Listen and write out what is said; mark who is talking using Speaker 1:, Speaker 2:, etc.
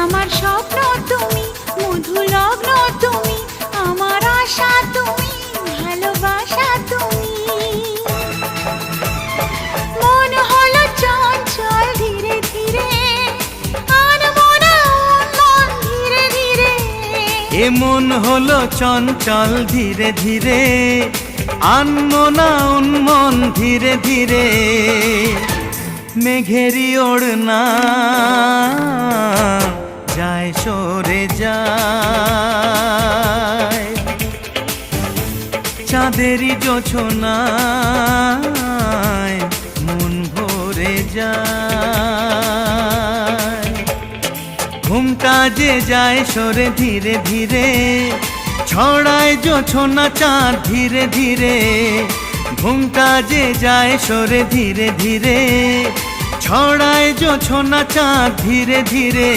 Speaker 1: আমার স্বপ্ন তুমি, মধু লগ্ন তুমি, আমার আশা তুমি, ভালোবাসা তুমি। মন হলো চঞ্চল ধীরে ধীরে, আনমনা মন ধীরে ধীরে।
Speaker 2: এ মন হলো চঞ্চল ধীরে ধীরে, আনমনা উন্মন ধীরে ধীরে। মেঘেরি ওড়না যায় সরে যায়, চাঁদেরই জোছনায় মন ভরে যায়। ঘুমটা যে যায় সরে ধীরে ধীরে, ছড়ায় জোছনা চাঁদ ধীরে ধীরে। ঘুমটা যে যায় সরে ধীরে ধীরে, ছড়ায় জোছনা চাঁদ ধীরে ধীরে।